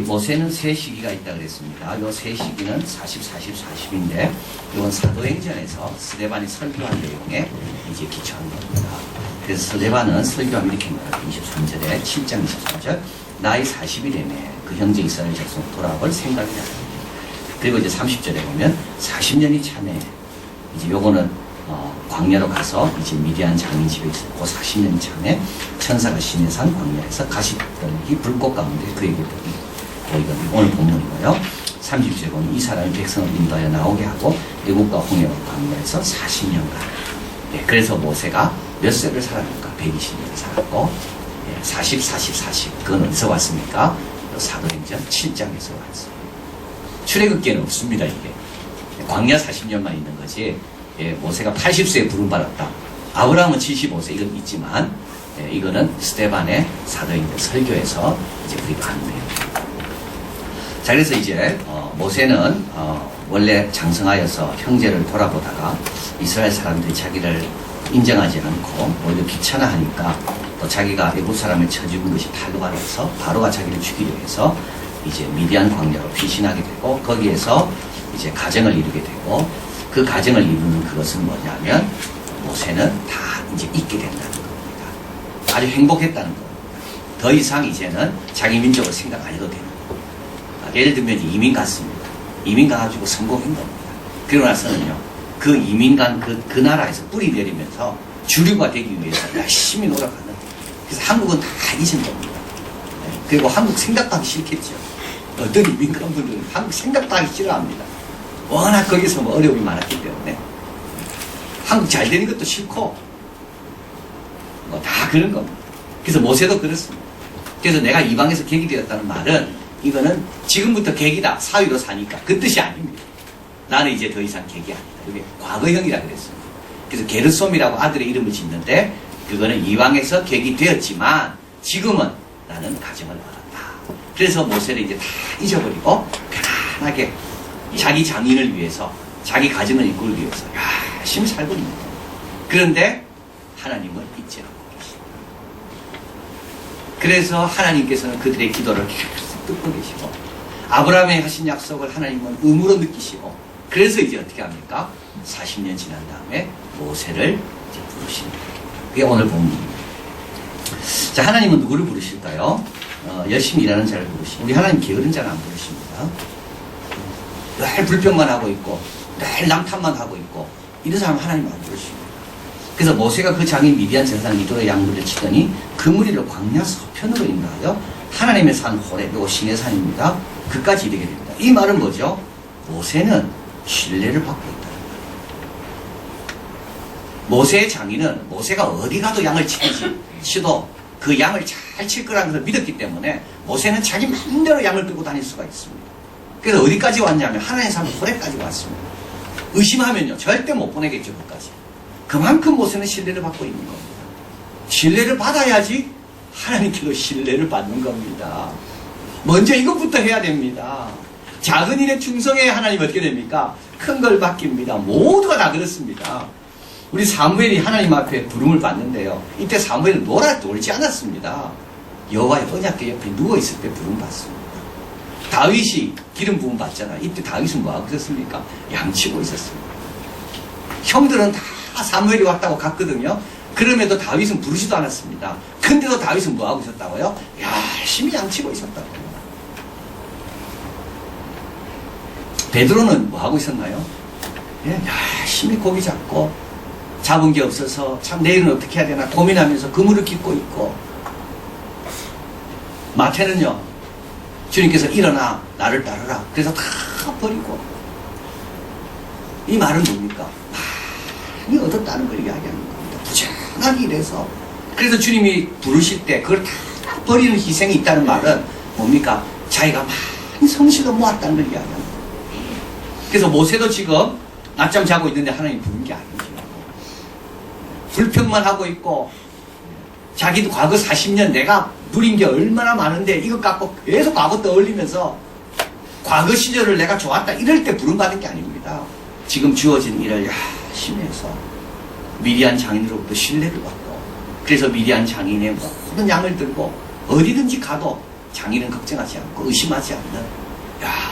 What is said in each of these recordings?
모세는 세 시기가 있다 그랬습니다. 요 세 시기는 40, 40, 40인데 이건 사도행전에서 스데반이 설교한 내용에 이제 기초한 겁니다. 그래서 스데반은 설교하면 이렇게 말해요. 23절에 7장 23절 나이 40이 되매 그 형제 이스라엘 백성 돌아볼 생각이 나요. 그리고 이제 30절에 보면 40년이 차매 이제 요거는 광야로 가서 이제 미디안 장인 집에 있었고 40년이 차매 천사가 시내산 광야에서 가시떨기 불꽃 가운데 그에게 보이거든요. 오늘 본문이고요. 30절에 보면 이 사람이 백성을 인도하여 나오게 하고 애국과 홍해와 광야에서 40년간 그래서 모세가 몇 세를 살았는가? 120년을 살았고 40, 40, 40 그건 어디서 왔습니까? 사도행전 7장에서 왔습니다. 출애굽기에는 없습니다. 이게 광야 40년만 있는 거지 모세가 80세에 부름받았다. 아브라함은 75세 이건 있지만 이거는 스데반의 사도행전 설교에서 이제 우리가 하는 내용입니다. 자 그래서 이제 모세는 원래 장성하여서 형제를 돌아보다가 이스라엘 사람들이 자기를 인정하지 않고 오히려 귀찮아하니까 또 자기가 애굽 사람을 쳐죽은 것이 바로가 돼서 바로가 자기를 죽이려 해서 이제 미디안 광야로 피신하게 되고 거기에서 이제 가정을 이루게 되고 그 가정을 이루는 그것은 뭐냐면 모세는 다 이제 잊게 된다는 겁니다. 아주 행복했다는 겁니다. 더 이상 이제는 자기 민족을 생각 안 해도 되는 겁니다. 예를 들면 이민 갔습니다. 이민 가가지고 성공한 겁니다. 그러고 나서는요 그 이민 간 그 나라에서 뿌리 내리면서 주류가 되기 위해서 열심히 노력하는 그래서 한국은 다 잊은 겁니다. 그리고 한국 생각도 하기 싫겠죠. 어떤 이민 간 분들은 한국 생각도 하기 싫어합니다. 워낙 거기서 뭐 어려움이 많았기 때문에 한국 잘 되는 것도 싫고 뭐 다 그런 겁니다. 그래서 모세도 그렇습니다. 그래서 내가 이방에서 객이 되었다는 말은 이거는 지금부터 객이다 사위로 사니까 그 뜻이 아닙니다. 나는 이제 더 이상 객이 아니다. 이게 과거형이라 그랬습니다. 그래서 게르솜이라고 아들의 이름을 짓는데 그거는 이방에서 객이 되었지만 지금은 나는 가정을 얻었다. 그래서 모세를 이제 다 잊어버리고 편안하게 자기 장인을 위해서 자기 가정을 이끌기 위해서 열심히 살고 있는 거예요. 그런데 하나님을 잊지 않고 계십니다. 그래서 하나님께서는 그들의 기도를 계속 듣고 계시고 아브라함에 하신 약속을 하나님은 의무로 느끼시고 그래서 이제 어떻게 합니까? 40년 지난 다음에 모세를 이제 부르십니다. 그게 오늘 본문입니다. 자, 하나님은 누구를 부르실까요? 열심히 일하는 자를 부르시고 우리 하나님 게으른 자는 안 부르십니다. 늘 불평만 하고 있고 늘 남탓만 하고 있고 이런 사람 하나님 안 부르십니다. 그래서 모세가 그 장인 미디안 전사는 이도의 양물을 치더니 그 무리를 광야 서편으로 인도하여 하나님의 산 호렙 그리고 신의 산입니다. 그까지 이르게 됩니다. 이 말은 뭐죠? 모세는 신뢰를 받고 있다는 거예요. 모세의 장인은 모세가 어디 가도 양을 치도 그 양을 잘 칠 거라는 것을 믿었기 때문에 모세는 자기 마음대로 양을 끌고 다닐 수가 있습니다. 그래서 어디까지 왔냐면 하나님의 산 호렙까지 왔습니다. 의심하면요 절대 못 보내겠죠. 그까지. 그만큼 모세는 신뢰를 받고 있는 겁니다. 신뢰를 받아야지 하나님께도 신뢰를 받는 겁니다. 먼저 이것부터 해야 됩니다. 작은 일에 충성해야 하나님 어떻게 됩니까? 큰 걸 받깁니다. 모두가 다 그렇습니다. 우리 사무엘이 하나님 앞에 부름을 받는데요. 이때 사무엘은 놀지 않았습니다. 여호와의 언약궤 옆에 누워있을 때 부름 받습니다. 다윗이 기름 부음 받잖아요. 이때 다윗은 뭐하고 있었습니까? 양치고 있었습니다. 형들은 다 사무엘이 왔다고 갔거든요. 그럼에도 다윗은 부르지도 않았습니다. 근데도 다윗은 뭐하고 있었다고요? 열심히 양치고 있었다고요. 베드로는 뭐하고 있었나요? 열심히 고기 잡고 잡은 게 없어서 참 내일은 어떻게 해야 되나 고민하면서 그물을 깃고 있고 마태는요 주님께서 일어나 나를 따르라 그래서 다 버리고 이 말은 뭡니까? 많이 얻었다는 걸 이야기하는 겁니다. 부지런하게 일해서 그래서 주님이 부르실 때 그걸 다 버리는 희생이 있다는 말은 뭡니까? 자기가 많이 성실을 모았다는 걸 이야기합니다. 그래서 모세도 지금 낮잠 자고 있는데 하나님 부른 게 아니죠. 불평만 하고 있고 자기도 과거 40년 내가 누린 게 얼마나 많은데 이것 갖고 계속 과거 떠올리면서 과거 시절을 내가 좋았다 이럴 때 부름받은 게 아닙니다. 지금 주어진 일을 열심히 해서 미디안 장인으로부터 신뢰를 받고 그래서 미디안 장인의 모든 양을 들고 어디든지 가도 장인은 걱정하지 않고 의심하지 않는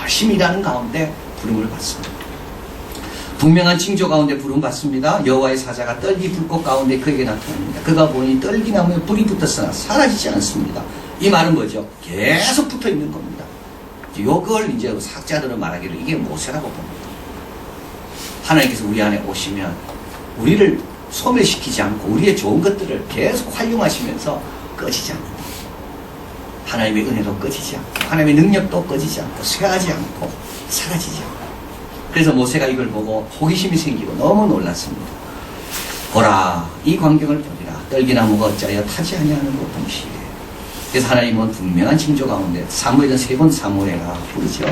열심히 일하는 가운데 부름을 받습니다. 분명한 징조 가운데 부름 받습니다. 여호와의 사자가 떨기 불꽃 가운데 그에게 나타납니다. 그가 보니 떨기나무에 불이 붙었으나 사라지지 않습니다. 이 말은 뭐죠? 계속 붙어 있는 겁니다. 이걸 이제 학자들은 말하기를 이게 모세라고 봅니다. 하나님께서 우리 안에 오시면 우리를 소멸시키지 않고 우리의 좋은 것들을 계속 활용하시면서 꺼지지 않는다. 하나님의 은혜도 꺼지지 않고 하나님의 능력도 꺼지지 않고 쇠하지 않고 사라지지 않고. 그래서 모세가 이걸 보고 호기심이 생기고 너무 놀랐습니다. 보라, 이 광경을 보리라. 떨기나무가 어찌하여 타지 아니하는 것 동시에. 그래서 하나님은 분명한 징조 가운데 사무엘은 3번 사무엘아 부르죠.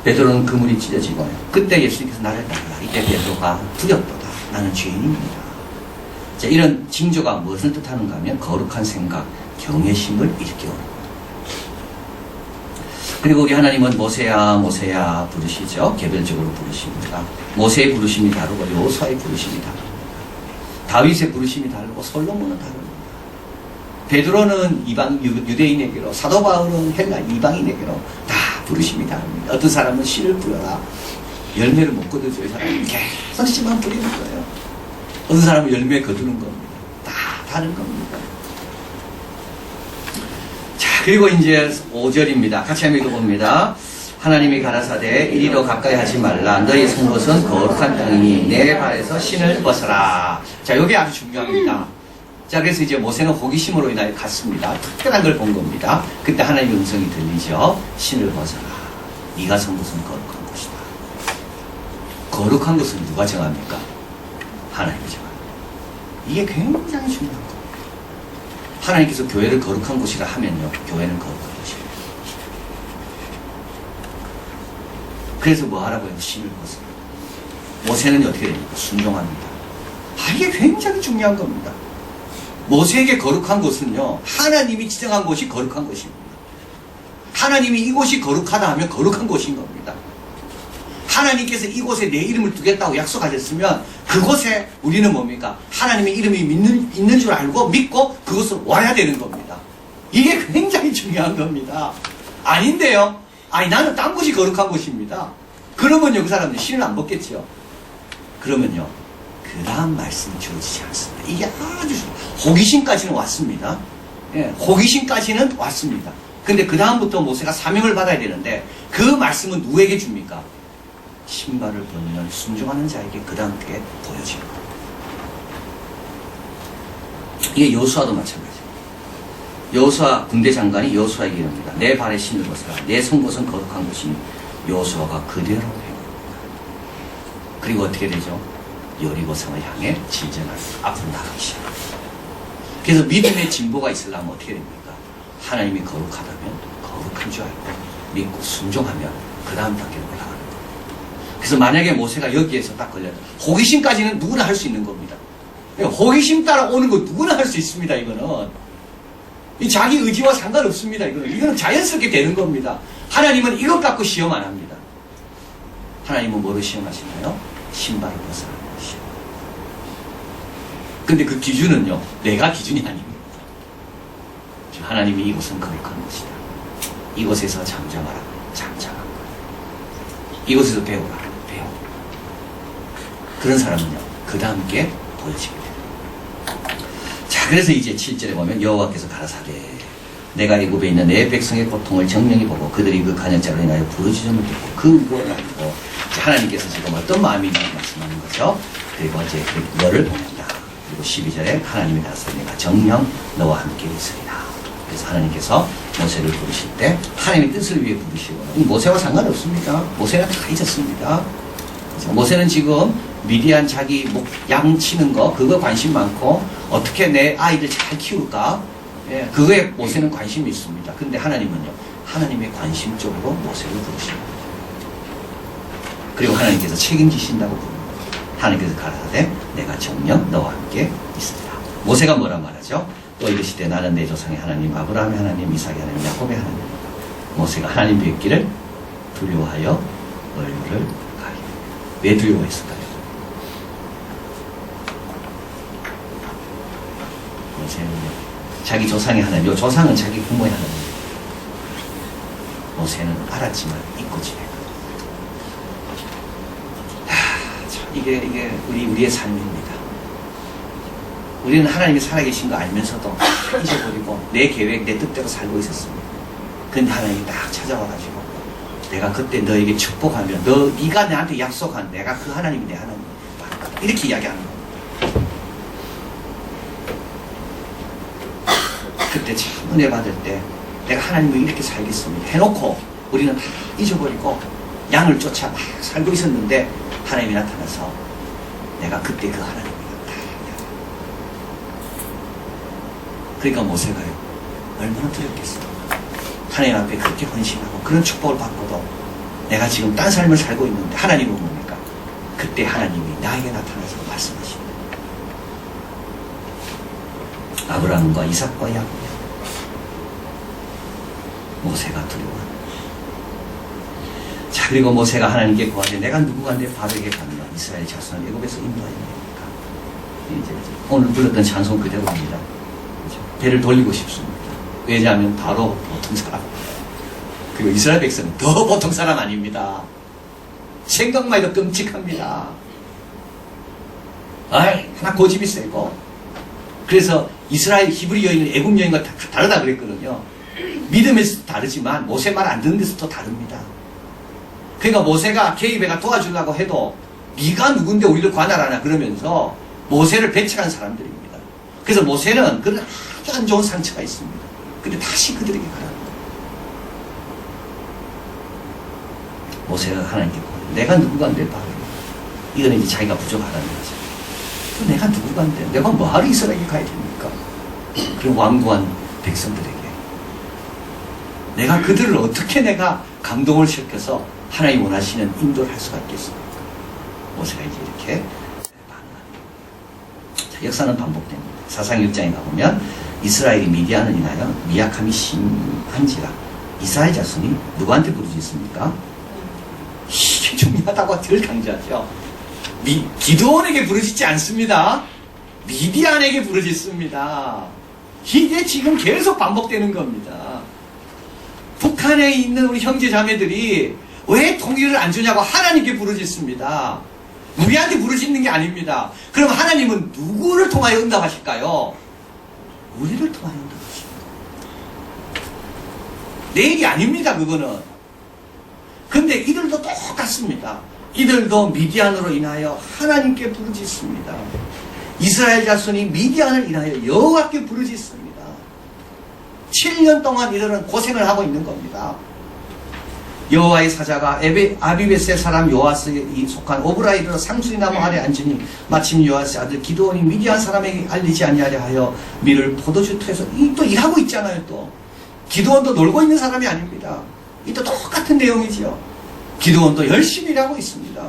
베드로는 그물이 찢어지고 그때 예수님께서 나를 따르라. 이때 베드로가 두렵도다. 나는 죄인입니다. 자, 이런 징조가 무엇을 뜻하는가 하면 거룩한 생각, 경외심을 일깨우는. 그리고 우리 하나님은 모세야 모세야 부르시죠. 개별적으로 부르십니다. 모세의 부르심이 다르고 여호수아의 부르심이 다릅니다. 다윗의 부르심이 다르고 솔로몬은 다릅니다. 베드로는 이방 유대인에게로, 사도 바울은 헬라 이방인에게로 다 부르심이 다릅니다. 어떤 사람은 씨를 뿌려라. 열매를 못 거두죠. 이 사람은 계속 씨만 뿌리는 거예요. 어떤 사람은 열매 거두는 겁니다. 다 다른 겁니다. 그리고 이제 5절입니다. 같이 한번 읽어봅니다. 하나님이 가라사대 이리로 가까이 하지 말라. 너희 선 것은 거룩한 땅이니 내 발에서 신을 벗어라. 자, 이게 아주 중요합니다. 자, 그래서 이제 모세는 호기심으로 인하여 갔습니다. 특별한 걸 본 겁니다. 그때 하나님의 음성이 들리죠. 신을 벗어라. 네가 선 것은 거룩한 것이다. 거룩한 것은 누가 정합니까? 하나님이 정합니다. 이게 굉장히 중요한 겁니다. 하나님께서 교회를 거룩한 곳이라 하면요, 교회는 거룩한 곳이에요. 그래서 뭐 하라고요? 신을 벗어라. 모세는 어떻게 됩니까? 순종합니다. 이게 굉장히 중요한 겁니다. 모세에게 거룩한 곳은요, 하나님이 지정한 곳이 거룩한 곳입니다. 하나님이 이곳이 거룩하다 하면 거룩한 곳인 겁니다. 하나님께서 이곳에 내 이름을 두겠다고 약속하셨으면 그곳에 우리는 뭡니까? 하나님의 이름이 있는 줄 알고 믿고 그곳으로 와야 되는 겁니다. 이게 굉장히 중요한 겁니다. 아닌데요? 아니 나는 딴 곳이 거룩한 곳입니다. 그러면요 그 사람들 신을 안 벗겠죠. 그러면요 그 다음 말씀이 주어지지 않습니다. 이게 아주 호기심까지는 왔습니다. 예, 호기심까지는 왔습니다. 근데 그 다음부터 모세가 사명을 받아야 되는데 그 말씀은 누구에게 줍니까? 신발을 벗는 순종하는 자에게 그 다음 게 보여지는 겁니다. 이게 여호수아도 마찬가지입니다. 여호수아 군대 장관이 여호수아에게 이릅니다. 내 발에 신을 벗어라. 내 선 곳은 거룩한 곳이니 여호수아가 그대로 행합니다. 그리고 어떻게 되죠? 여리고성을 향해 진전할 앞으로 나가기 시작합니다. 그래서 믿음의 진보가 있으려면 어떻게 됩니까? 하나님이 거룩하다면 거룩한 줄 알고 믿고 순종하면 그 다음 단계로 올라가는 겁니다. 그래서 만약에 모세가 여기에서 딱 걸려도 호기심까지는 누구나 할 수 있는 겁니다. 호기심 따라 오는 거 누구나 할 수 있습니다. 이거는 이 자기 의지와 상관없습니다. 이거는 자연스럽게 되는 겁니다. 하나님은 이것 갖고 시험 안 합니다. 하나님은 뭐로 시험하시나요? 신발을 벗어나는 것이요. 근데 그 기준은요, 내가 기준이 아닙니다. 하나님이 이곳은 거룩한 곳이다. 이곳에서 잠잠하라. 잠잠하라. 이곳에서 배우라. 배우. 그런 사람은요, 그 다음 게 보여지게 됩니다. 자, 그래서 이제 7절에 보면 여호와께서 가라사대 내가 애굽에 있는 내 백성의 고통을 정령히 보고 그들이 그 간역자로 인하여 부르짖음을 듣고 그걸 알고 하나님께서 지금 어떤 마음이 말씀하는 거죠. 그리고 이제 너를 보낸다. 그리고 12절에 하나님이 가라사대 내가 정령 너와 함께 있으리라. 그래서 하나님께서 모세를 부르실 때 하나님의 뜻을 위해 부르시고 모세와 상관없습니다. 모세는 다 잊었습니다. 모세는 지금 미디안 자기 양 치는 거 그거 관심 많고 어떻게 내 아이들 잘 키울까 예, 그거에 모세는 관심이 있습니다. 근데 하나님은요 하나님의 관심 쪽으로 모세를 부르십니다. 그리고 하나님께서 책임지신다고 부릅니다. 하나님께서 가라사대 내가 정녕 너와 함께 있으리라. 모세가 뭐라 말하죠? 또 이르시되 나는 내 조상의 하나님 아브라함의 하나님 이삭의 하나님 야곱의 하나님. 모세가 하나님 뵙기를 두려워하여 얼굴을 가리고. 왜 두려워했을까요? 모세는요 자기 조상의 하나님, 요 조상은 자기 부모의 하나님. 모세는 알았지만 잊고 지내고. 이게 우리의 삶입니다. 우리는 하나님이 살아계신 거 알면서도 잊어버리고 내 계획, 내 뜻대로 살고 있었습니다. 근데 하나님이 딱 찾아와가지고 내가 그때 너에게 축복하면 네가 나한테 약속한 내가 그 하나님이 내 하나님 이렇게 이야기하는 겁니다. 그때 참 은혜 받을 때 내가 하나님을 이렇게 살겠습니다 해놓고 우리는 다 잊어버리고 양을 쫓아 막 살고 있었는데 하나님이 나타나서 내가 그때 그 하나님이다. 그러니까 모세가요 얼마나 두렵겠어요. 하나님 앞에 그렇게 헌신하고 그런 축복을 받고도 내가 지금 딴 삶을 살고 있는데 하나님은 뭡니까? 그때 하나님이 나에게 나타나서 말씀하십니다. 아브라함과 이삭과 야곱 모세가 두려워합니다. 자, 그리고 모세가 하나님께 구하되 내가 누구간데 바로에게 가면 이스라엘 자손을 애굽에서 인도하여 내니까 이제 오늘 불렀던 찬송 그대로입니다. 배를 돌리고 싶습니다. 왜냐하면 바로 보통 사람 그리고 이스라엘 백성은 더 보통 사람 아닙니다. 생각만 해도 끔찍합니다. 하나 고집이 세고 그래서 이스라엘 히브리 여인은 애굽 여인과 다 다르다 그랬거든요. 믿음에서 다르지만 모세 말 안 듣는 데서도 다릅니다. 그러니까 모세가 개입해가 도와주려고 해도 네가 누군데 우리를 관할하냐 그러면서 모세를 배척한 사람들입니다. 그래서 모세는 그런 아주 안 좋은 상처가 있습니다. 근데 다시 그들에게 가라. 모세가 하나님께 내가 누구간데 바로 이거는 이제 자기가 부족하다는 거죠. 내가 누구간데 내가 뭐하러 이스라엘에 가야 됩니까? 그런 완고한 백성들에게 내가 그들을 어떻게 내가 감동을 시켜서 하나님 원하시는 인도를 할 수가 있겠습니까? 모세가 이제 이렇게 반응합니다. 역사는 반복됩니다. 사상 6장에 가보면 이스라엘이 미디안을 인하여 미약함이 심한지라 이스라엘 자손이 누구한테 부르짖습니까? 이게 중요하다고 늘 강조하죠. 기드온에게 부르짖지 않습니다. 미디안에게 부르짖습니다. 이게 지금 계속 반복되는 겁니다. 북한에 있는 우리 형제 자매들이 왜 통일을 안 주냐고 하나님께 부르짖습니다. 우리한테 부르짖는 게 아닙니다. 그럼 하나님은 누구를 통하여 응답하실까요? 우리를 통하여 응답하십니다. 내 일이 아닙니다. 그거는. 근데 이들도 똑같습니다. 이들도 미디안으로 인하여 하나님께 부르짖습니다. 이스라엘 자손이 미디안을 인하여 여호와께 부르짖습니다. 7년 동안 이들은 고생을 하고 있는 겁니다. 여호와의 사자가 아비베스의 사람 요아스에 속한 오브라이로 상수리 나무 아래 앉으니 마침 요아스의 아들 기드온이 미디안 사람에게 알리지 아니하려 하여 밀을 포도주 투에서 또 일하고 있잖아요. 또 기드온도 놀고 있는 사람이 아닙니다. 이 또 똑같은 내용이지요. 기드온도 열심히 일하고 있습니다.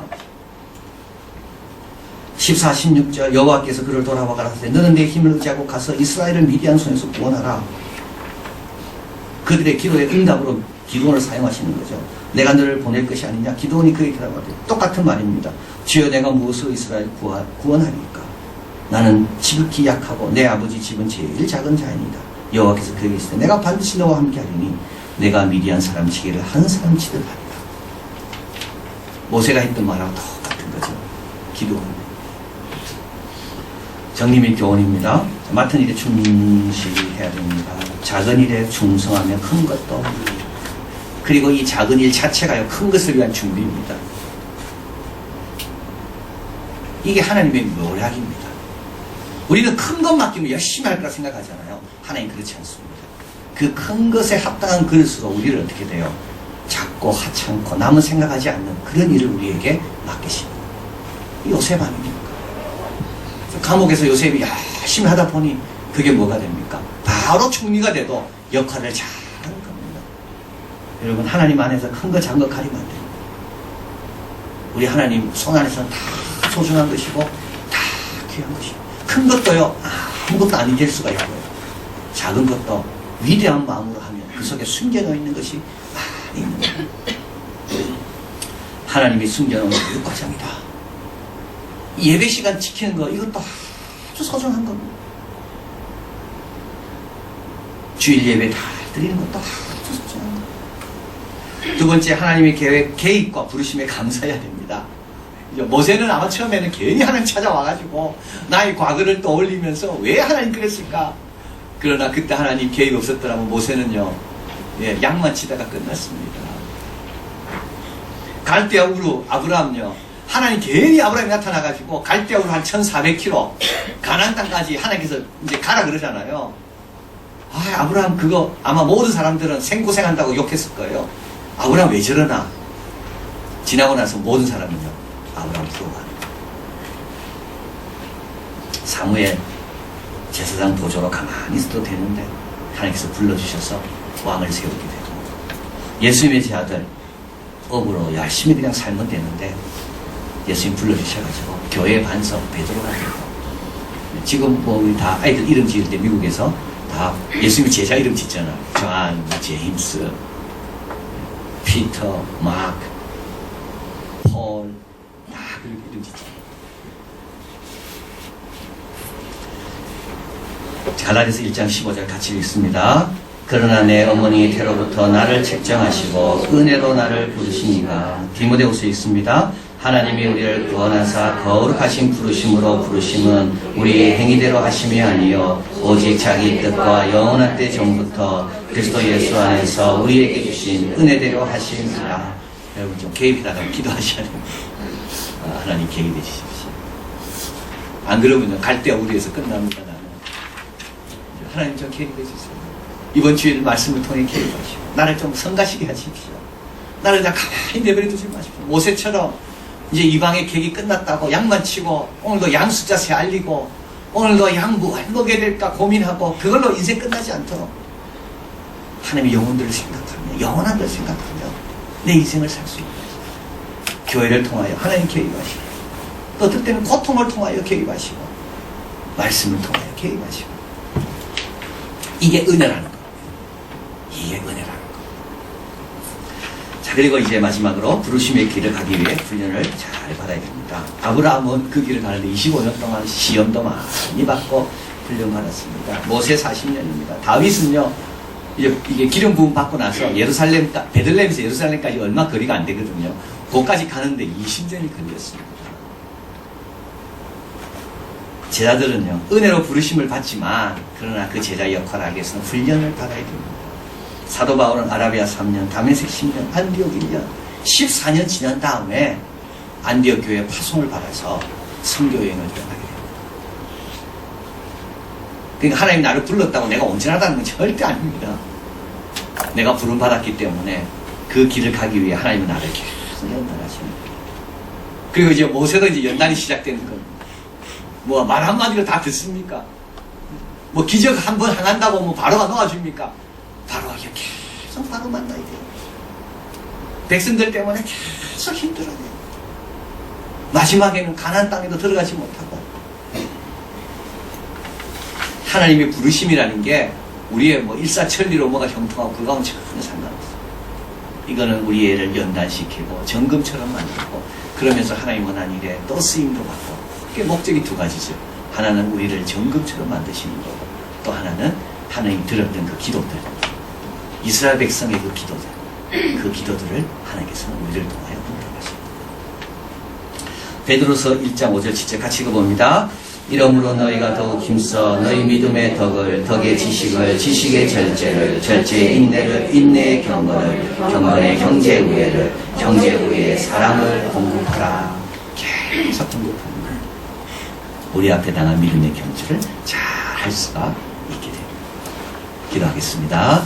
14, 16절 여호와께서 그를 돌아와 가라사대 너는 내 힘을 의지하고 가서 이스라엘을 미디안 손에서 구원하라. 그들의 기도의 응답으로 기도원을 사용하시는 거죠. 내가 너를 보낼 것이 아니냐. 기도원이 그에게 대답하되 똑같은 말입니다. 주여 내가 무엇으로 이스라엘 구원하리까. 나는 지극히 약하고 내 아버지 집은 제일 작은 자이니이다. 여호와께서 그에게 이르시되 내가 반드시 너와 함께 하리니 내가 미디안 사람 지게를 한 사람 치듯 하리라. 모세가 했던 말하고 똑같은 거죠. 기도원. 정리 및 교훈입니다. 맡은 일에 충실해야 됩니다. 작은 일에 충성하면 큰 것도 그리고 이 작은 일 자체가요 큰 것을 위한 준비입니다. 이게 하나님의 묘약입니다. 우리는 큰 것 맡기면 열심히 할 거라 생각하잖아요. 하나님 그렇지 않습니다. 그 큰 것에 합당한 그릇으로 우리를 어떻게 돼요? 작고 하찮고 남은 생각하지 않는 그런 일을 우리에게 맡기십니다. 요셉 아닙니까? 감옥에서 요셉이 열심히 하다 보니 그게 뭐가 됩니까? 바로 총리가 돼도 역할을 잘하는 겁니다. 여러분 하나님 안에서 큰 거 작은 거 가리면 안 됩니다. 우리 하나님 손 안에서는 다 소중한 것이고 다 귀한 것이고 큰 것도요 아무것도 아니 될 수가 있고요. 작은 것도 위대한 마음으로 하면 그 속에 숨겨놓여 있는 것이 많이 있는 거예요. 하나님이 숨겨놓은 육과장이다. 예배 시간 지키는 거 이것도 아주 소중한 겁니다. 주일 예배 다 드리는 것도 좋죠. 두 번째, 하나님의 계획, 개입과 부르심에 감사해야 됩니다. 모세는 아마 처음에는 괜히 하나님 찾아와가지고 나의 과거를 떠올리면서 왜 하나님 그랬을까? 그러나 그때 하나님 개입 없었더라면 모세는요, 양만 치다가 끝났습니다. 갈대아 우르 아브라함요, 하나님 괜히 아브라함이 나타나가지고 갈대아 우르 한 1400km 가나안 땅까지 하나님께서 이제 가라 그러잖아요. 아브라함 그거 아마 모든 사람들은 생고생한다고 욕했을 거예요. 아브라함 왜 저러나? 지나고 나서 모든 사람은요, 아브라함 부러워하는 거예요. 사무엘 제사장 도저로 가만히 있어도 되는데 하나님께서 불러주셔서 왕을 세우게 되고, 예수님의 제 아들 업으로 열심히 그냥 살면 되는데 예수님 불러주셔가지고 교회 반석 베드로가 되고, 지금 뭐 우리 다 아이들 이름 지을 때 미국에서 다 예수님의 제자 이름 짓잖아. 존, 제임스, 피터, 마크, 폴, 다 그렇게 이름 짓잖아. 갈라디아서 1장 15절 같이 읽습니다. 그러나 내 어머니 태로부터 나를 책정하시고 은혜로 나를 부르시니가. 디모데후서 있습니다. 하나님이 우리를 구원하사 거룩하신 부르심으로 부르심은 우리의 행위대로 하심이 아니요 오직 자기 뜻과 영원한 때 전부터 그리스도 예수 안에서 우리에게 주신 은혜대로 하심이라. 여러분 좀 개입하다가 기도하셔야 됩니다. 하나님 개입해 주십시오. 안 그러면 갈대아 우리에서 끝납니다. 나는 하나님 좀 개입해 주세요. 이번 주일 말씀을 통해 개입하시고 나를 좀 성가시게 하십시오. 나를 다 가만히 내버려 두지 마십시오. 모세처럼 이제 이방의 계획이 끝났다고 양만 치고 오늘도 양 숫자 세 알리고 오늘도 양 뭐 먹여야 될까 고민하고 그걸로 인생 끝나지 않도록 하나님의 영혼들을 생각하며 영원한 걸 생각하며 내 인생을 살 수 있는 교회를 통하여 하나님 개입하시고, 또 어떨 때는 고통을 통하여 개입하시고 말씀을 통하여 개입하시고, 이게 은혜라는 거. 이게 은혜라는 거. 자, 그리고 이제 마지막으로 부르심의 길을 가기 위해 훈련을 잘 받아야 됩니다. 아브라함은 그 길을 가는데 25년 동안 시험도 많이 받고 훈련 받았습니다. 모세 40년입니다. 다윗은요, 이게 기름 부음 받고 나서 베들레헴에서 예루살렘까지 얼마 거리가 안 되거든요. 거기까지 가는데 20년이 걸렸습니다. 제자들은요, 은혜로 부르심을 받지만 그러나 그 제자 역할을 하기 위해서는 훈련을 받아야 됩니다. 사도 바울은 아라비아 3년, 다메섹 10년, 안디옥 1년, 14년 지난 다음에 안디옥 교회 파송을 받아서 선교여행을 떠나게 됩니다. 그러니까 하나님 나를 불렀다고 내가 온전하다는 건 절대 아닙니다. 내가 부름 받았기 때문에 그 길을 가기 위해 하나님은 나를 계속 연단하십니다. 그리고 이제 모세도 이제 연단이 시작되는 겁니다. 뭐 말 한마디로 다 듣습니까? 뭐 기적 한번 행한다고 뭐 바로가 놓아줍니까? 바로가 계속 바로 만나야 돼요. 백성들 때문에 계속 힘들어요. 마지막에는 가나안 땅에도 들어가지 못하고. 하나님의 부르심이라는 게 우리의 뭐 일사천리로 뭐가 형통하고 그거하고는 전혀 상관없어요. 이거는 우리 애를 연단시키고 정금처럼 만들고, 그러면서 하나님 원한 일에 또 쓰임도 받고. 그게 목적이 두 가지죠. 하나는 우리를 정금처럼 만드시는 거고, 또 하나는 하나님이 들었던 그 기도들, 이스라엘 백성의 그 기도들을 하나님께서는 우리를 통하여 응답하십니다. 베드로서 1장 5절 7절 같이 읽어봅니다. 이러므로 너희가 더욱 힘써 너희 믿음의 덕을, 덕의 지식을, 지식의 절제를, 절제의 인내를, 인내의 경건을, 경건의 형제 우애를, 형제 우애의 사랑을 공급하라. 계속 공급합니다. 우리 앞에 당한 믿음의 경주를 잘 할 수가 있게 됩니다. 기도하겠습니다.